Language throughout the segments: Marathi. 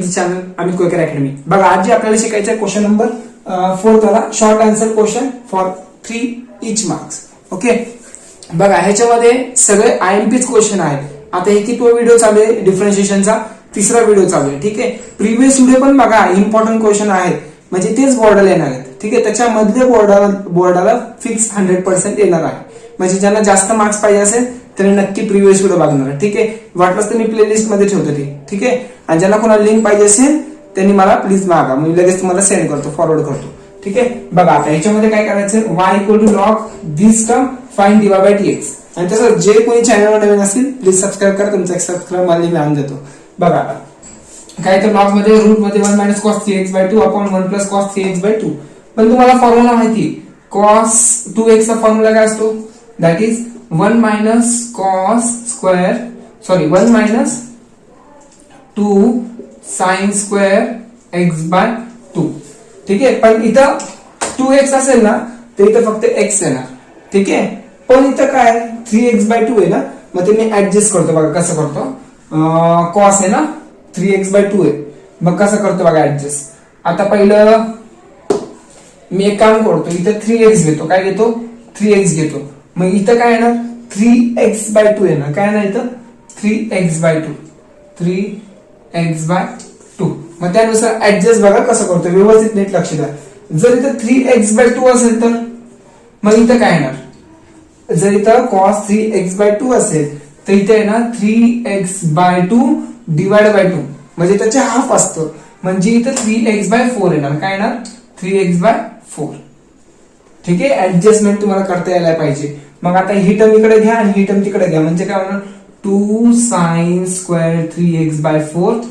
Channel Amit Kolkar academy. बघा आज जे आपल्याला शिकायचं आहे क्वेश्चन नंबर 4 वाला short answer question for 3 each marks. Okay बघा ह्याच्यामध्ये सगळे आयएमपीच क्वेश्चन आहेत. आता हे कितवा व्हिडिओ चालू आहे डिफरन्शिएशनचा, तिसरा व्हिडिओ चालू आहे. ठीक आहे, प्रिव्हियस व्हिडिओ पण बघा इम्पॉर्टंट क्वेश्चन आहेत, म्हणजे तेच बोर्डाला येणार आहेत. ठीक आहे, त्याच्यामधले बोर्डाला फिक्स 100% येणार आहे. म्हणजे ज्यांना जास्त मार्क्स पाहिजे असेल त्यांनी नक्की प्रिव्हियस व्हिडिओ बघणार आहे. ठीक आहे, वाटलंच तर मी प्लेलिस्ट मध्ये ठेवतो ते. ठीक आहे, आणि ज्यांना कोणाला लिंक पाहिजे असेल त्यांनी मला प्लीज मागा, मी लगेच तुम्हाला सेंड करतो, फॉरवर्ड करतो. ठीक आहे, बघा आता याच्यामध्ये काय करायचं, y = log this term find divide by dx. आणि तसं जे कोणी चॅनलवर नवीन असतील प्लीज सबस्क्राईब करा, तुमचा एक सबस्क्राईब मला मी आणून देतो. बघा आता काय तर लॉग मध्ये रूट मध्ये 1 - cos 3x/2 upon 1 + cos 3x/2. पण तुम्हाला फॉर्म्युला माहिती, cos 2x चा फॉर्म्युला काय असतो, that is 1 - cos square 1 - 2 sin square x/2. ठीक आहे, पण इथं 2x असेल ना तर इथं फक्त x येणार. ठीक आहे, पण इथं काय 3x/2 आहे ना, मग ते मी ऍडजस्ट करतो. बघा कसं करतो, cos आहे ना 3x/2 आहे, मग कसं करतो बघा ऍडजस्ट. आता पहिलं मी एक काम करतो, इथं 3x घेतो. काय घेतो, 3x घेतो. मग इथं काय येणार 3x/2 येणार. काय येणार इथं 3x/2. मग त्यानुसार ऍडजस्ट बघा कसं करतो, व्यवस्थित नीट लक्ष द्या. जर इथं 3x/2 असेल तर मग इथं काय येणार, जर इथं cos 3x/2 असेल तर इथे आहे ना 3x/2 डिवाइड बाय 2, म्हणजे त्याचे हाफ असतं, म्हणजे इथं 3x/4 येणार. काय येणार 3x/4. ठीक आहे, ऍडजस्टमेंट तुम्हाला करता यायला पाहिजे. मग आता ही टर्म इकडे घ्या आणि ही टर्म तिकडे घ्या, म्हणजे काय होणार 2 sin square 3x/4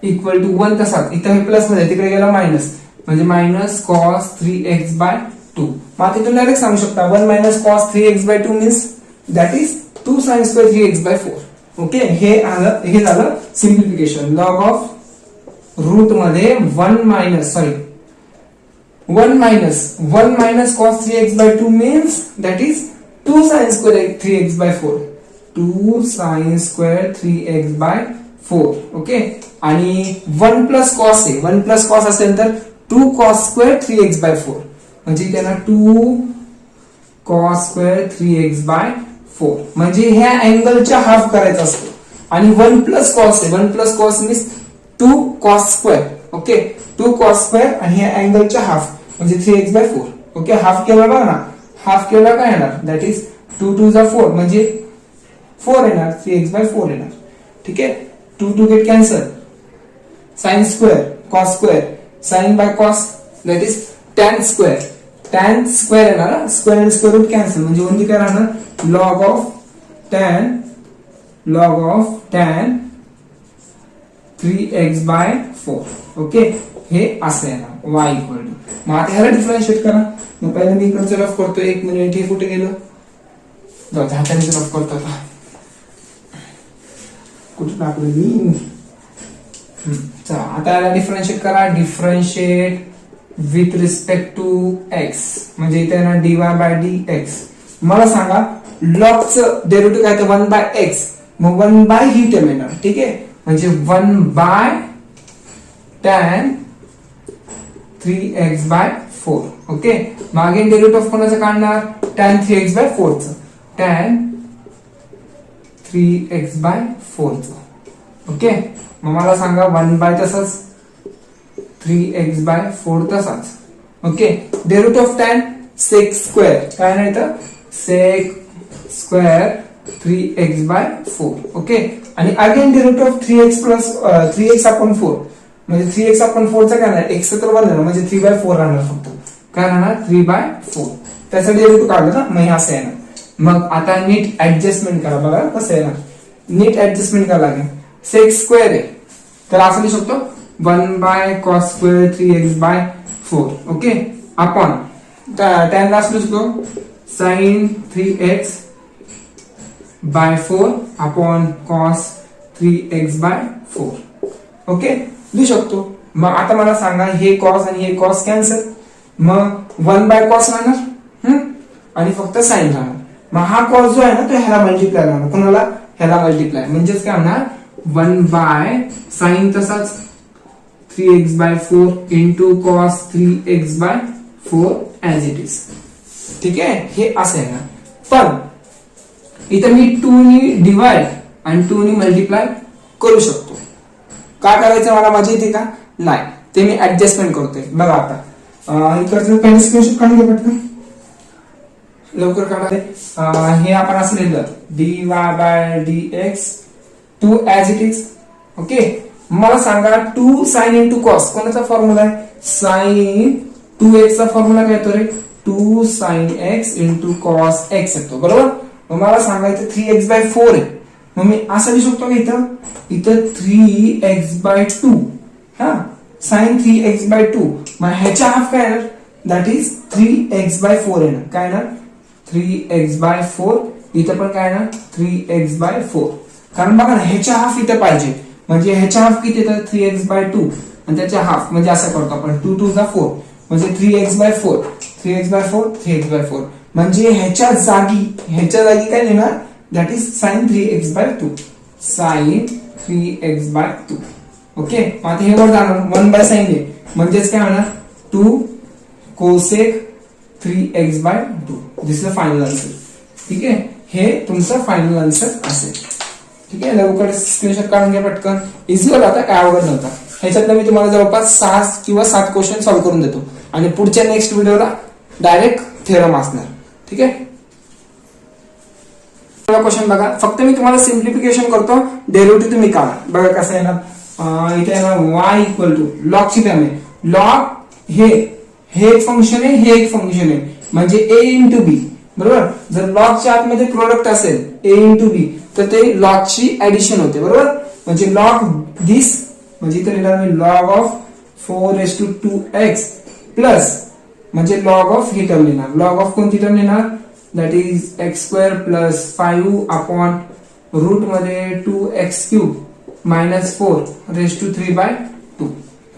equal to 1. तसाच इथं हे प्लस मध्ये तिकडे गेला मायनस, म्हणजे -cos 3x/2. मग आता तुम्ही डायरेक्ट सांगू शकता 1 - cos 3x/2 means that is 2 sin square 3x/4. Okay, हे झालं सिम्प्लिफिकेशन. लॉग ऑफ रूट मध्ये 1 - cos 3x/2 means that is 2 sin square 3x/4. 2 sin square 3x/4. Okay, आणि 1 + cos आहे, 1 + cos असेल तर 2 cos स्क्वेअर 3x/4, म्हणजे त्यांना 2 cos स्क्वेअर 3x/4. म्हणजे ह्या अँगलच्या हाफ करायचा असतो. आणि 1 + cos आहे, 1 + cos means 2 cos square. Okay, 2 cos square आणि ह्या अँगलच्या हाफ म्हणजे 3x/4. ओके, हाफ केला बघा ना, हाफ केला काय येणार, दॅट इज 2 × 2 = 4, म्हणजे 4 येणार, 3x/4 येणार. ठीक आहे, 2 2 get cancel. sin square cos square sin by cos that is tan square. tan square येणार, स्क्वेअर आणि स्क्वेअर रूट कॅन्सल, म्हणजे ओन्ली काय राहणार log of tan 3x/4. Okay, हे असं येणार y इक्वल टू. मग आता ह्याला डिफरन्शिएट करा. मग पहिला मी इकडचं रफ करतो. 1 मिनिट, हे कुठे गेलं, हाताने रफ करतो. कुठे टाकलं मी, चला आता याला डिफरन्शिएट करा. Differentiate with respect to x, म्हणजे इथे ना dy/dx. मला सांगा लॉगचं डेरिव्हेटिव्ह काय, तर 1/x. मग 1 ही टर्म येणार. ठीक आहे, म्हणजे 1/tan 3x/4. ओके, मग अगेन डेरिव्हेटिव्ह कोणाचं काढणार, tan 3x/4 चं, tan 3x/4 चं. ओके, मग मला सांगा 1 तसंच 3x/4 तसाच. Okay, derivative of tan sec square काय नाही तर sec स्क्वेअर 3x/4. ओके, आणि अगेन डेरिव्हेटिव्ह ऑफ 3x/4 म्हणजे 3x/4 चा काय नाही, x तर 1 राहणार, म्हणजे 3/4 राहणार. फक्त काय राहणार 3/4. त्याचा डेरिव्हेटिव्ह काढलं ना, मग हे असं येणार. मग आता नीट ऍडजस्टमेंट करा. बघा कसं येणार, नीट ऍडजस्टमेंट करावं लागेल. sec स्क्वेअर आहे तर असं लिहू शकतो 1 / cos स्क्वेअर 3x/4. ओके, आपण tan ला असं लिहू शकतो sin 3x/4 upon cos 3x/4. Okay, लिहू शकतो. मग आता मला सांगा हे cos आणि हे cos कॅन्सल, मग 1 / cos राहणार आणि फक्त sin राहणार. मग हा कॉस जो आहे ना तो ह्याला मल्टिप्लाय होणार, कोणाला, ह्याला मल्टिप्लाय, म्हणजेच काय होणार 1 बाय साइन तसाच 3x/4 into cos 3x/4 as it is. ठीक आहे, हे असं आहे ना. पण इथं मी 2 नी डिवाइड आणि 2 नी मल्टिप्लाय करू शकतो. काय करायचं मला माझी इथे का नाही, ते मी ऍडजस्टमेंट करतोय. बघा आता इकडचं पहिलं स्क्रीनशॉट काढून घे पटकन, लवकर काढा. हे आपण असं लिहिलं dy/dx 2 as it is. Okay, मला सांगा 2 साइन इंटू कॉस कोणाचा फॉर्म्युला आहे, साइन 2x चा फॉर्म्युला काय येतो रे, 2 sine x into cos x येतो, बरोबर. मग मला सांगायचं 3x/4 आहे, मग मी असं लिहू शकतो की इथं 3x/2 हा साइन 3x/2. मग ह्याच्या हाफ काय येणार, दॅट इज 3x/4 येणार. काय येणार 3x/4. इथं पण काय येणार 3x/4. कारण बघा ना ह्याच्या हाफ इथं पाहिजे, म्हणजे ह्याच्या हाफ किती येतं 3x/2 आणि त्याच्या हाफ म्हणजे असं करतो आपण 2 2 जा 4 म्हणजे 3x/4 3x/4 3x/4. म्हणजे ह्याच्या जागी काय लिहिणार, that is sine 3x/2 sine 3x/2. Okay, आता हे वर जाणार 1 बाय साइन आहे, म्हणजेच काय होणार 2 cosec 3x/2. This is final answer. ठीक आहे, हे तुमचं फायनल आन्सर असेल. ठीक आहे, लवकर स्क्रीनशॉट काढून घ्या पटकन. इझी होता, आता काय अवघड नव्हता. ह्याच्यातनं मी तुम्हाला जवळपास 6 किंवा 7 क्वेश्चन सॉल्व्ह करून देतो आणि पुढच्या नेक्स्ट व्हिडिओला डायरेक्ट थेरम असणार. ठीक आहे, क्वेश्चन बघा, फक्त मी तुम्हाला सिम्प्लिफिकेशन करतो, डेरिव्हेटिव्ह तुम्ही काढा. बघा कसं आहे ना, इथे आहे ना y इक्वल टू लॉग ची टर्म आहे. लॉग हे एक फंक्शन आहे, हे एक फंक्शन आहे, म्हणजे a इंटू बी, बरोबर. जर लॉगच्या आतमध्ये प्रोडक्ट असेल a इंटू बी तर ते लॉगची ऍडिशन होते, बरोबर. म्हणजे लॉग दिस, म्हणजे इथे लिहिणार मी लॉग ऑफ 4:2x प्लस म्हणजे लॉग ऑफ ही टर्म लिहिणार. लॉग ऑफ कोणती टर्म लिहिणार, that is x² plus 5 upon root मध्ये 2x³ मायनस 4/3/2.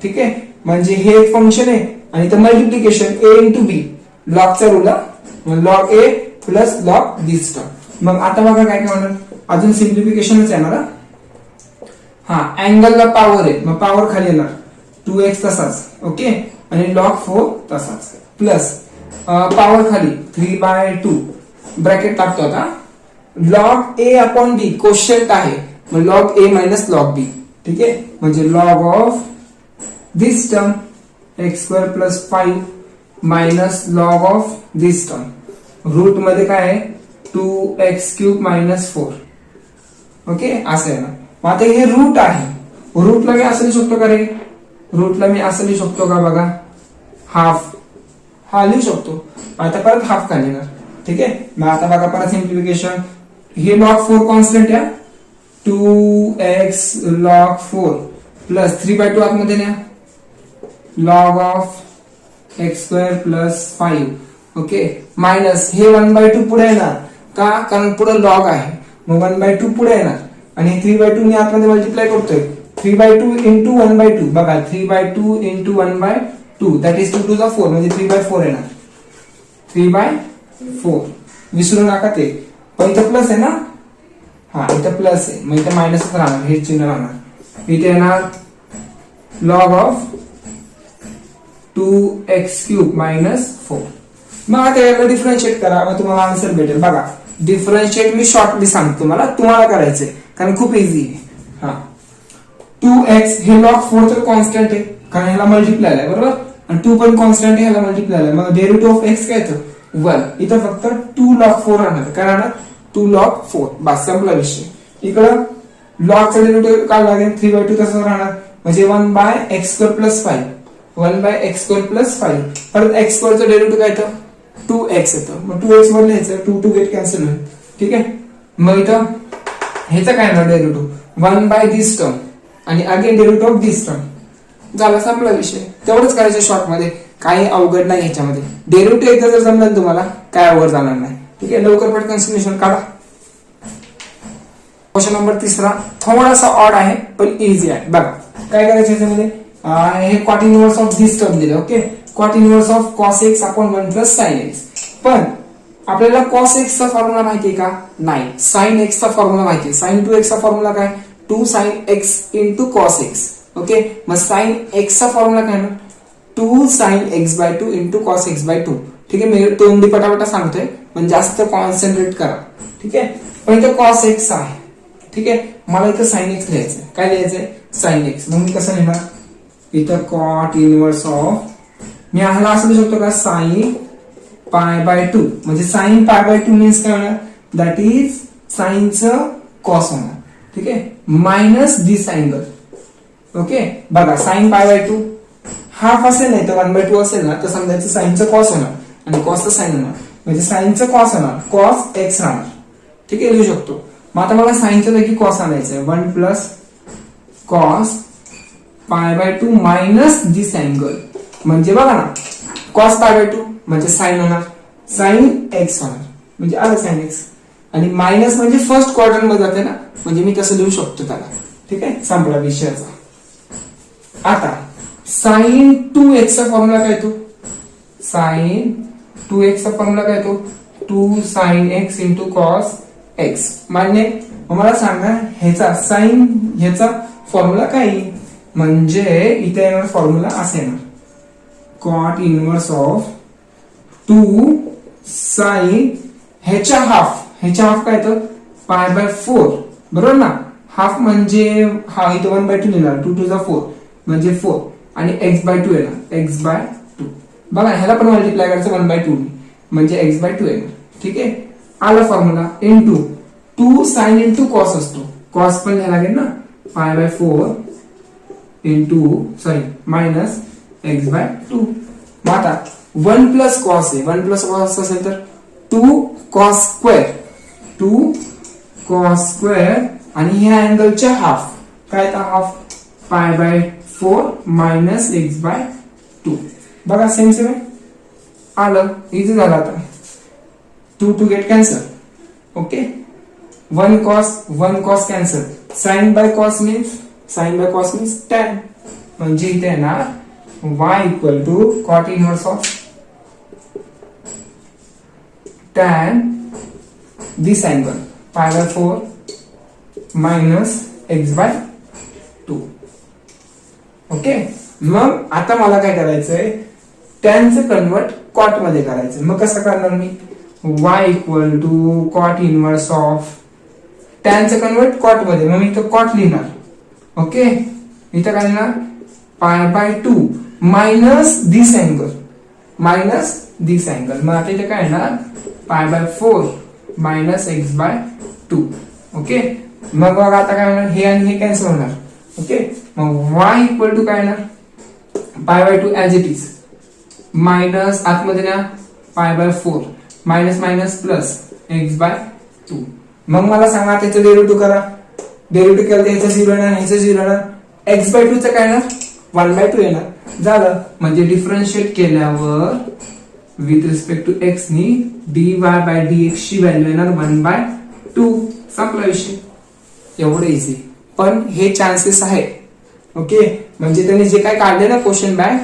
ठीक आहे, म्हणजे हे एक फंक्शन आहे आणि इथं मल्टिप्लिकेशन a इंटू बी, लॉगचा rule, log a plus log this term. मग आता बघा काय काय होणार, अजून सिम्प्लिफिकेशनच येणार. हा अँगलला पॉवर आहे, मग पॉवर खाली येणार 2x तसाच. ओके, आणि लॉग 4 तसाच प्लस पॉवर खाली 3/2 ब्रॅकेट टाकतो. आता log a upon b quotient आहे, मग log a minus log b. ठीक आहे, म्हणजे log of this term x² plus 5 minus log of this term, root मध्ये काय आहे 2x³ मायनस 4. ओके, असं आहे ना. मग आता हे रूट आहे, रूटला मी असं लिहू शकतो का रे, रूटला मी असं लिहू शकतो का, बघा हाफ, हा लिहू शकतो. आता परत हाफ का लिहिणार. ठीक आहे, मग आता बघा परत सिम्प्लिफिकेशन, हे लॉग 4 कॉन्स्टंट आहे, 2x log 4 प्लस 3/2 आतमध्ये न्या, log of x² plus 5. Okay, minus हे 1/2 पुढे येणार का, कारण पुढे लॉग आहे, मग 1/2 पुढे येणार आणि 3/2 ने आतमध्ये मल्टिप्लाय करतोय. 3/2 इंटू 1/2, बघा 3/2 इंटू 1/2 दॅट इज 2 2 जा 4 म्हणजे 3/4 येणार. 3/4 विसरू नका ते, पण इथं प्लस आहे ना, हा इथं प्लस आहे, मग इथं मायनसच राहणार, हे चिन्ह राहणार. इथे येणार लॉग ऑफ 2x³ मायनस 4. मग आता याला डिफरन्शिएट करा, मग तुम्हाला आन्सर भेटेल. बघा डिफरन्शिएट मी शॉर्टली सांगतो, तुम्हाला करायचंय कारण खूप इझी आहे. हा 2x हे लॉग 4 तर कॉन्स्टंट आहे कारण ह्याला मल्टिप्लाय आहे, बरोबर, आणि 2 पण कॉन्स्टंट आहे, ह्याला मल्टिप्लाय आहे, मग डेरिव्हेटिव्ह ऑफ x काय येतं 1. इथं फक्त 2 log 4 राहणार, काय राहणार 2 log 4, बस संपला विषय. इकडं लॉगचा डेरिव्हेटिव्ह काय लागेल 3/2 तसं राहणार, म्हणजे 1/x² प्लस 5 1/x² प्लस 5. परत x² चं डेरिव्हेटिव्ह काय येतं 2x येतं, मग 2x वर लिहायचं, 2 2 गेट कॅन्सल होईल. ठीक आहे, मग इथं ह्याचं काय येणार डेरिव्हेटिव्ह 1/this टर्म आणि again derivative of this term. झाला संपला विषय. तेवढंच करायचं शॉर्ट मध्ये, काही अवघड नाही ह्याच्यामध्ये. डेरिव्हेटिव्ह एकदा जर जमलं तुम्हाला काय अवघड जाणार नाही. ठीक आहे, लवकर पटकन सोल्युशन काढा. क्वेश्चन नंबर 3 थोडासा ऑड आहे पण इझी आहे. बघा काय करायचं याच्यामध्ये, हे cot inverse of this term दिले. Okay, cot inverse of cos x upon 1 plus sin x. पण आपल्याला कॉस एक्स चा फॉर्म्युला माहिती आहे का? नाही. साइन एक्स चा फॉर्म्युला माहिती आहे. साइन 2x चा फॉर्म्युला काय? 2 sine X into cos X. Okay, मग साइन एक्स चा फॉर्म्युला काय ना? 2 sine X by 2 into cos X by 2. ठीक आहे, मी तोंडी पटापटा सांगतोय पण जास्त कॉन्सन्ट्रेट करा. ठीक आहे, पण इथं कॉस एक्स आहे. ठीक आहे, मला इथं साइन एक्स लिहायचंय. काय लिहायचंय? Sine x. मग मी कसं लिहिणार? इथं कॉट इनवर्स ऑफ, मी ह्याला असं लिहू शकतो का? साइन पाय बाय 2. म्हणजे साइन पाय बाय 2 मीन्स काय होणार? दॅट इज साइनचं कॉस होणार. ठीक आहे, मायनस दिस अँगल. ओके, बघा साइन पाय बाय 2 हाफ असेल नाही तर 1/2 असेल ना, तर समजायचं साइनचं कॉस होणार आणि कॉसचं साइन होणार. म्हणजे साइनचं कॉस होणार, कॉस एक्स राहणार. ठीक आहे, लिहू शकतो. मग आता मला साइनच्या जागी कॉस आणायचं आहे. 1 plus cos pi by 2 minus this angle. म्हणजे बघा ना, कॉस पाय बाय 2 म्हणजे साइन होणार, साइन एक्स होणार. म्हणजे आलं साइन एक्स. आणि मायनस म्हणजे फर्स्ट क्वाड्रंट मध्ये जाते ना, म्हणजे मी तसं लिहू शकतो त्याला. ठीक आहे, संपला विषयाचा. आता साइन 2x चा फॉर्म्युला काय तो? साइन 2x चा फॉर्म्युला काय तो? 2 sine x into cos X. मान्य? मला सांगा ह्याचा साइन ह्याचा फॉर्म्युला काय? म्हणजे इथे येणार फॉर्म्युला असे येणार, कॉट इनवर्स ऑफ 2 साइन ह्याच्या हाफ काय तर पाय बाय 4. बरोबर ना? हाफ म्हणजे हा इथं 1/2 लिहिणार, 2 to the 4 म्हणजे 4 आणि x बाय 2 येणार, x बाय 2. बघा ह्याला पण मल्टिप्लाय करायचं 1/2 म्हणजे x बाय 2 येणार. ठीक आहे, आला formula. Into 2 sine into cos असतो, कॉस पण घ्यायला लागेल ना, pi by 4 into minus x by 2. मग आता 1 प्लस कॉस आहे, 1 प्लस कॉस असेल तर 2 कॉस स्क्वेअर, 2 कॉस स्क्वेअर आणि ह्या अँगलच्या हाफ काय तर हाफ पाय बाय 4 मायनस एक्स बाय 2. बघा सेम सेम आहे, आलं, इझी झालं. आता 2 two get cancel. Okay, 1 cos cancel. Sine by cos means tan. म्हणजे इथे येणार y equal to cot inverse of tan this angle pi by 4 minus x by 2. Okay, मग आता मला काय करायचंय? टॅनचं कन्वर्ट कॉट मध्ये करायचं. मग कसं करणार मी? y equal to cot inverse of टॅनचं कन्वर्ट कॉट मध्ये. मग मी इथं कॉट लिहिणार. ओके, इथं काय लिहिणार? पाय बाय 2 मायनस दिस अँगल, मग आता इथे काय येणार? Pi by 4 minus x by 2. Okay, मग बघा आता काय होणार? हे आणि हे कॅन्सल होणार. ओके, मग y इक्वल टू काय येणार? Pi by 2 as it is minus आतमध्ये ना pi by 4 minus minus plus x by 2. मग मला सांगा त्याचं डेरिव्हेटिव्ह करा. डेरिव्हेटिव्ह केलं तर ह्याचं 0 येणार, ह्याचं 0 येणार. एक्स बाय 2 चं काय येणार? 1/2 येणार. झालं, म्हणजे डिफरन्शिएट केल्यावर विथ रिस्पेक्ट टू एक्स नी dy बाय dx ची व्हॅल्यू येणार 1/2. संपला विषय. एवढं इझी. पण हे चान्सेस आहे. ओके, म्हणजे त्यांनी जे काय काढले ना क्वेश्चन बँक,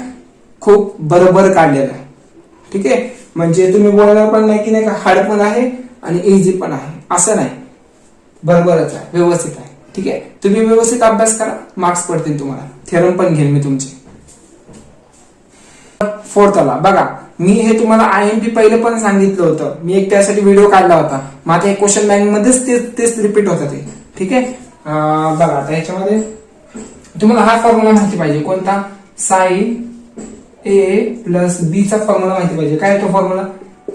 खूप बरोबर काढलेलं आहे. ठीक आहे, म्हणजे तुम्ही बोलणार पण नाही की नाही का हार्ड पण आहे आणि इझी पण आहे असं नाही, बरोबरच आहे, व्यवस्थित आहे. ठीक आहे, तुम्ही व्यवस्थित अभ्यास करा, मार्क्स पडतील तुम्हाला. थेरम पण घेईल मी तुमचे. 4th आला बघा. मी हे तुम्हाला IMP पहिलं पण सांगितलं होतं, मी एक त्यासाठी व्हिडिओ काढला होता. मग आता हे क्वेश्चन बँक मध्येच तेच रिपीट होतं ते. ठीक आहे, बघा आता ह्याच्यामध्ये तुम्हाला हा फॉर्म्युला माहिती पाहिजे. कोणता? साइन ए प्लस बी चा फॉर्म्युला माहिती पाहिजे. काय तो फॉर्म्युला?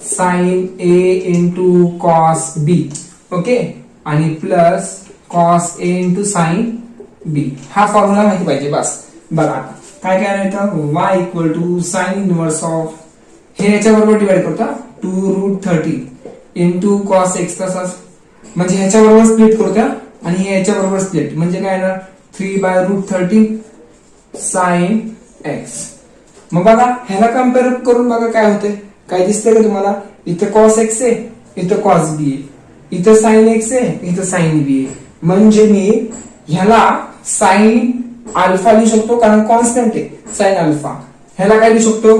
साइन ए इंटू कॉस बी. ओके, आणि plus cos A into sine B. हा फॉर्म्युला माहिती पाहिजे बस. बघा काय काय येतं? y equal to sine inverse of हे ह्याच्या बरोबर डिवाइड करतो 2√30 इंटू कॉस एक्स. तसाच म्हणजे ह्याच्या बरोबर स्प्लिट करू द्या आणि हे ह्याच्या बरोबर स्प्लिट म्हणजे काय येणार? 3/√30 साइन एक्स. मग बघा ह्याला कम्पेअर करून बघा काय होते. काय दिसतंय का तुम्हाला? इथं कॉस एक्स आहे, इथं कॉस बी आहे, इथं साइन एक्स आहे, इथं साइन बी आहे. म्हणजे मी ह्याला साइन अल्फा लिहू शकतो कारण कॉन्स्टंट आहे साइन अल्फा. ह्याला काय लिहू शकतो?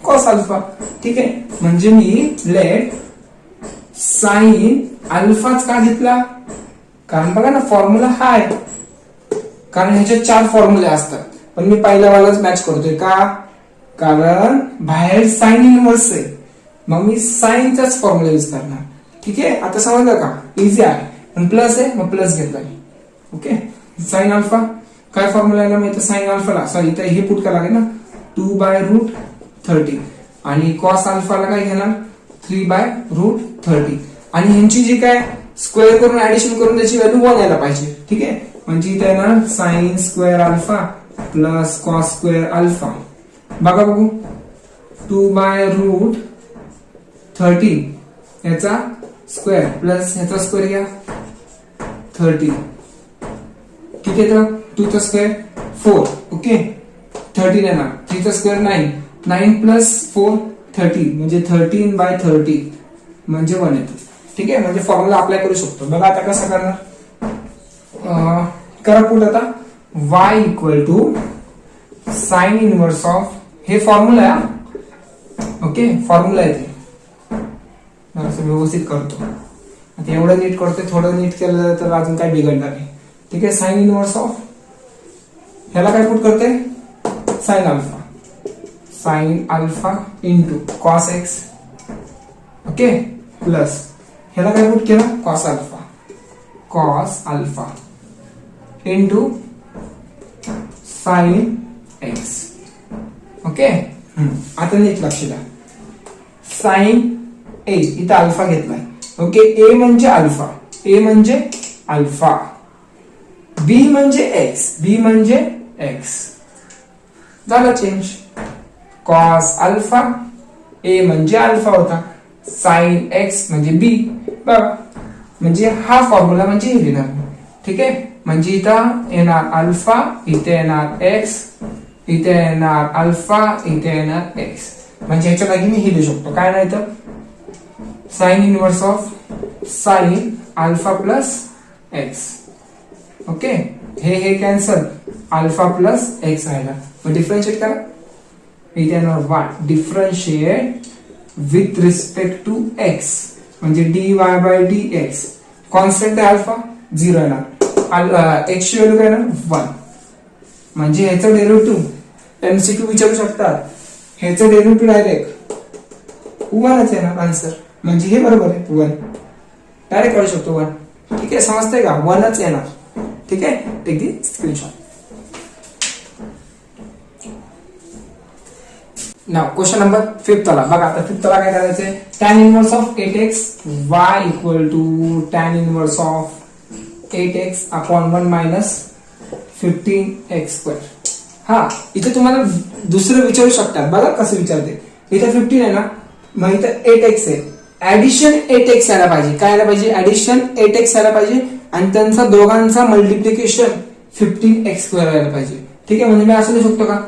Cos alpha. ठीक आहे, म्हणजे मी लेट साइन अल्फाच का घेतला? कारण बघा ना फॉर्म्युला हा आहे, कारण ह्याच्यात 4 फॉर्म्युले असतात, पण मी पहिल्या वालाच मॅच करतोय का? कारण बाहेर साइन इनव्हर्स आहे, मग मी साइनचाच फॉर्म्युला यूज करणार. ठीक आहे, आता समजलं का? इझी आहे. पण प्लस आहे मग प्लस घेतला मी. ओके, साइन अल्फा काय फॉर्म्युला आहे ना माहिती? साइन अल्फाला सॉरी इथे हे पुट करावं लागेल ना, 2/√30 आणि कॉस अल्फाला काय घेणार? 3/√30 आणि ह्यांची जी काय स्क्वेअर करून ऍडिशन करून त्याची व्हॅल्यू 1 यायला पाहिजे. ठीक आहे, म्हणजे इथे येणार sine square alpha plus cos square alpha. बघा बघू, 2/√30 याचा स्क्वेअर प्लस ह्याचा स्क्वेअर घ्या 30. किती येतं? 2 चा स्क्वेअर 4. ओके, 13 येणार. 3 चा स्क्वेअर 9. 9 प्लस 4 30 म्हणजे 13/30 म्हणजे 1 येतं. ठीक आहे, म्हणजे फॉर्म्युला अप्लाय करू शकतो. बघा आता कसं करणार? करा पुढे आता y equal to sine inverse of, हे फॉर्म्युला आहे. ओके, फॉर्म्युला आहे ते व्यवस्थित करतो. आता एवढं नीट करतोय, थोडं नीट केलं तर अजून काय बिघडणार नाही. ठीक आहे, साइन इनवर्स ऑफ ह्याला काय पुट करते? Sine alpha. Sine alpha into cos X. Okay, plus ह्याला काय पुट केलं? Cos alpha. Cos alpha into sine x. Okay, आता नीट लक्ष द्या. साइन ए इथं अल्फा घेतलाय. ओके, ए म्हणजे अल्फा, ए म्हणजे अल्फा, बी म्हणजे एक्स, बी म्हणजे एक्स. झाला चेंज. कॉस अल्फा, ए म्हणजे अल्फा होता, साइन एक्स म्हणजे बी. बघा, म्हणजे हा फॉर्म्युला म्हणजे हे लिहिणार. ठीक आहे, म्हणजे इथं येणार अल्फा, इथे येणार एक्स, इथे येणार अल्फा, इथे येणार एक्स. म्हणजे ह्याच्या जागी मी हे लिहू शकतो. काय नाही तर sine inverse of sine alpha plus x. Okay, हे कॅन्सल, अल्फा प्लस एक्स राहिला. मग डिफरन्शिएट करा. इथे येणार y, differentiate with respect to x म्हणजे dy/dx. कॉन्स्टंट आहे अल्फा, 0 येणार. एक्स ची व्हॅल्यू काय येणार? 1. म्हणजे ह्याचं डेरिव्हेटिव्ह एमसीक्यू विचारू शकतात. ह्याचं डेरिव्हेटिव्ह डायरेक्ट 1च येणार आन्सर. म्हणजे हे बरोबर आहे 1. डायरेक्ट काढू शकतो 1. ठीक आहे, समजतंय का? 1च येणार. ठीक आहे, टेक दी स्क्रीनशॉट. नाव क्वेश्चन नंबर 5 ला बघा. आता 5 ला काय करायचंय? tan inverse of 8x y equal to tan inverse of 8x upon 1 minus 15x². हा, इथे तुम्हाला दुसरं विचारू शकतात. बघा कसं विचारते. इथे 15 आहे ना, मग इथं 8x आहे. ऍडिशन 8x यायला पाहिजे. काय यायला पाहिजे? ऍडिशन 8x यायला पाहिजे आणि त्यांचा दोघांचा मल्टिप्लिकेशन 15x² यायला पाहिजे. ठीक आहे, म्हणजे मी असं लिहू शकतो का?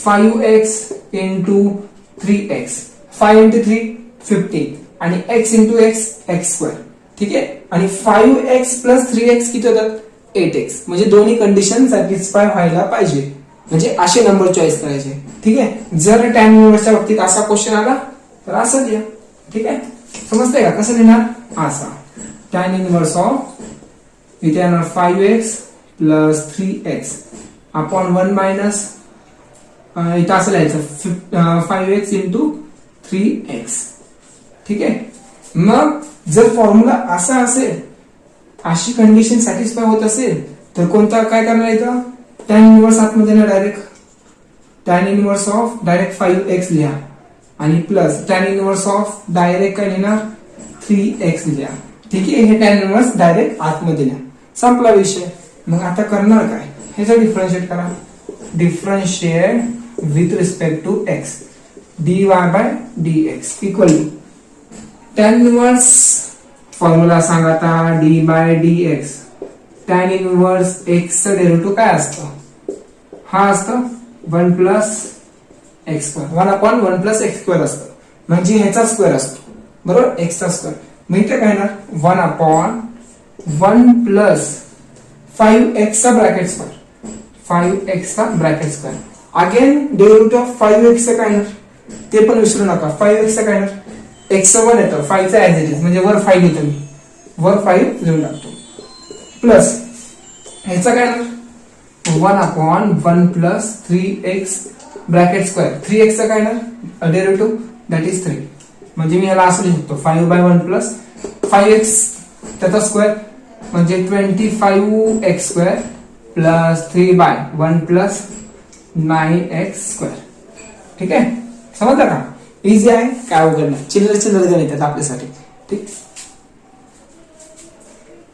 5x into 3x. 5 इंटू 3 15 आणि x इंटू x x². ठीक आहे, आणि 5x प्लस 3x किती होतात? 8x. म्हणजे दोन्ही कंडिशन सॅटिस्फाय व्हायला पाहिजे. म्हणजे असे नंबर चॉईस करायचे. ठीक आहे, जर tan इनव्हर्सच्या बाबतीत असा क्वेश्चन आला तर असं लिहा. ठीक आहे, समजतंय का? कसं लिहिणार? असा tan इनव्हर्स ऑफ इथे येणार 5x plus 3x upon 1 minus इथं असं लिहायचं 5x इंटू 3x. ठीक आहे, मग जर फॉर्म्युला असा असेल, अशी कंडिशन सॅटिस्फाय होत असेल तर कोणता काय करणार इथं? tan इनवर्स आतमध्ये ना direct tan inverse of direct 5x लिहा आणि plus tan inverse of direct काय लिहिणार? 3x लिहा. ठीक आहे, हे tan इनवर्स डायरेक्ट आतमध्ये लिहा. संपला विषय. मग आता करणार काय? ह्याचा डिफरन्शिएट करा. Differentiate with respect to x dy/dx equal to tan inverse formula सांगा आता d/dx. tan इनवर्स x चं डेरिव्हेटिव्ह काय असतं? हा असतं 1 plus x². 1 upon 1 plus x² असतं, म्हणजे ह्याचा स्क्वेअर असतो. बरोबर, x चा स्क्वेअर. मग इथे काय येणार? 1 अपॉन 1 प्लस 5x चा ब्रॅकेट स्क्वेअर. 5x चा bracket square. Again derivative of 5x चं काय येणार? ते पण विसरू नका. 5x चं काय येणार? एक्सचं 1 येतं, 5चं ऍज इट इज, म्हणजे वर 5 लिहितो मी, वर 5 लिहून टाकतो, प्लस ह्याचा काय ना 1/1 plus 3x bracket square, 3x काय ना डेरिव्हेटिव्ह दॅट इज 3, म्हणजे मी ह्याला असं लिहू शकतो 5/1 प्लस 5x त्याचा स्क्वेअर म्हणजे 25x square plus 3/1 plus 9x square. ठीक आहे, समजलं का? इझी आहे, काय अवघड नाही, चिल्लर गणित आहेत आपल्यासाठी. ठीक.